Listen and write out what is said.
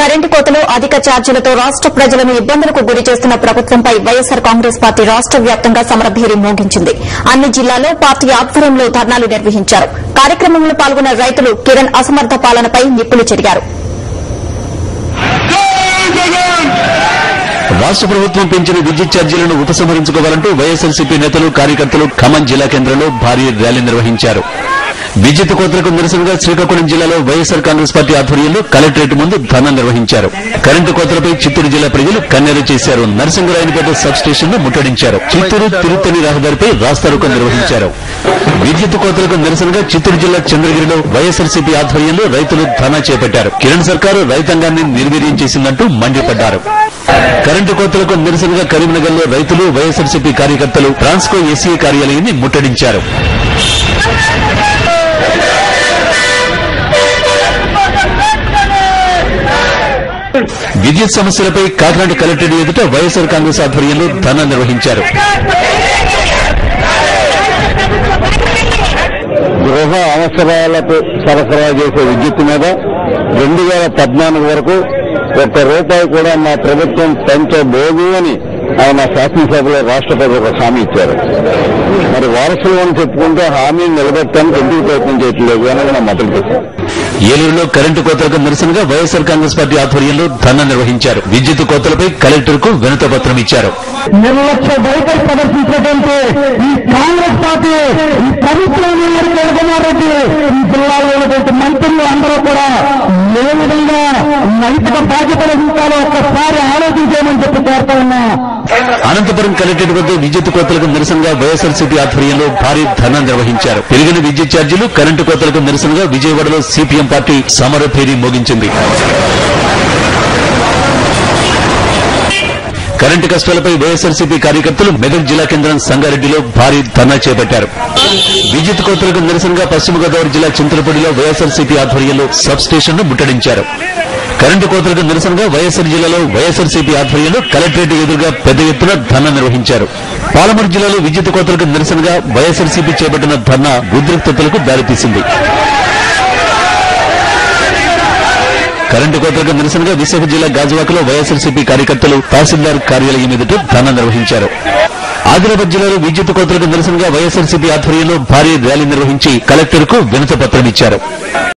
Current కోతలో అధిక ఛార్జీలతో రాష్ట ప్రజలను ఇబ్బందులకు గురి చేస్తున్న ప్రభుత్వంపై వైఎస్సార్ కాంగ్రెస్ పార్టీ రాష్ట వ్యాప్తంగా సమరభేరి మోగించింది. అన్ని జిల్లాల్లో పార్టీ ఆధ్వర్యంలో ధర్నాలు నిర్వహించారు. కార్యక్రమంలో పాల్గొన్న రైతులు కిరణ్ అసమర్థ పాలనపై నిప్పులు చెరిగారు. రాష్ట ప్రభుత్వం పెంచిన విద్యుత్ ఛార్జీలను ఉపసంహరించుకోవాలంటూ వైఎస్సార్సీపీ నేతలు కార్యకర్తలు ఖమ్మం జిల్లా కేంద్రంలో భారీ ర్యాలీ నిర్వహించారు. విద్యుత్ కోతలకు నిరసనగా శ్రీకాకుళం జిల్లాలో వైఎస్సార్ కాంగ్రెస్ పార్టీ ఆధ్వర్యంలో కలెక్టరేట్ ముందు ధర్నా నిర్వహించారు. కరెంటు కోతలపై చిత్తూరు జిల్లా ప్రజలు కన్నెర్ర చేశారు. నరసింగరాయనపేట సబ్ స్టేషన్ ను ముట్టడించారు. చిత్తూరు తిరుత్తని రహదారిపై రాస్తారోకో నిర్వహించారు. విద్యుత్ కోతలకు నిరసనగా చిత్తూరు జిల్లా చంద్రగిరిలో వైఎస్సార్సీపీ ఆధ్వర్యంలో రైతులు ధర్నా చేపట్టారు. కిరణ్ సర్కారు రైతాంగాన్ని నిర్వీర్యం చేసిందంటూ మండిపడ్డారు. కరెంటు కోతలకు నిరసనగా కరీంనగర్లో రైతులు వైఎస్సార్సీపీ కార్యకర్తలు ట్రాన్స్కో ఎస్సీ కార్యాలయాన్ని ముట్టడించారు. విద్యుత్ సమస్యలపై కాకినాడ కలెక్టరేట్ ఎదుట వైఎస్సార్ కాంగ్రెస్ ఆధ్వర్యంలో ధర్నా నిర్వహించారు. గృహ అవసరాలకు సరఫరా చేసే విద్యుత్ మీద 2014 వరకు ₹1 కూడా మా ప్రభుత్వం పెంచబోదు అని ఆయన శాసనసభలో రాష్ట్రపతి ఒక హామీ ఇచ్చారు. మరి వారసులు అని చెప్పుకుంటే హామీని నిలబెట్టడానికి ఎందుకు ప్రయత్నం చేయట్లేదు అనేది నా మద్దతు చేశారు. ఏలూరులో కరెంటు కోతలకు నిరసనగా వైఎస్సార్ కాంగ్రెస్ పార్టీ ఆధ్వర్యంలో ధర్నా నిర్వహించారు. విద్యుత్ కోతలపై కలెక్టర్ కు వినతి పత్రం ఇచ్చారు. నిర్లక్ష్య వైఖరి ప్రదర్శించినటువంటి ఈ కాంగ్రెస్ పార్టీ, ఈ ప్రభుత్వాన్ని జగన్మోహన్ రెడ్డి, ఈ జిల్లాలో ఉన్నటువంటి మంత్రులు అందరూ కూడా ఏ విధంగా నైతిక బాధ్యత వహించాలో ఒక్కసారి ఆలోచించేయమని చెప్పి కోరుతా ఉన్నా. అనంతపురం కలెక్టరేట్ వద్ద విద్యుత్ కోతలకు నిరసనగా వైఎస్సార్సీపీ ఆధ్వర్యంలో భారీ ధర్నా నిర్వహించారు. పెరిగిన విద్యుత్ ఛార్జీలు, కరెంటు కోతలకు నిరసనగా విజయవాడలో సిపిఎం పార్టీ సమరభేరి మోగించింది. కరెంటు కష్టాలపై వైఎస్సార్సీపీ కార్యకర్తలు మెదక్ జిల్లా కేంద్రం సంగారెడ్డిలో భారీ ధర్నా చేపట్టారు. విద్యుత్ కోతలకు నిరసనగా పశ్చిమ గోదావరి జిల్లా చింతలపూడిలో వైఎస్సార్సీపీ ఆధ్వర్యంలో సబ్ స్టేషన్ ను ముట్టడించారు. కరెంటు కోతలకు నిరసనగా వైఎస్సార్ జిల్లాలో వైఎస్సార్సీపీ ఆధ్వర్యంలో కలెక్టరేట్ ఎదురుగా పెద్ద ఎత్తున ధర్నా నిర్వహించారు. పాలమూరు జిల్లాలో విద్యుత్ కోతలకు నిరసనగా వైఎస్సార్సీపీ చేపట్టిన ధర్నా ఉద్రిక్తతలకు దారితీసింది. కరెంటు కోతలకు నిరసనగా విశాఖ జిల్లా గాజువాకలో వైఎస్సార్సీపీ కార్యకర్తలు తహసీల్దార్ కార్యాలయం ఎదుట ధర్నా నిర్వహించారు. ఆదిలాబాద్ జిల్లాలో విద్యుత్ కోతలకు నిరసనగా వైఎస్సార్సీపీ ఆధ్వర్యంలో భారీ ర్యాలీ నిర్వహించి కలెక్టర్ కు వినతి పత్రం ఇచ్చారు.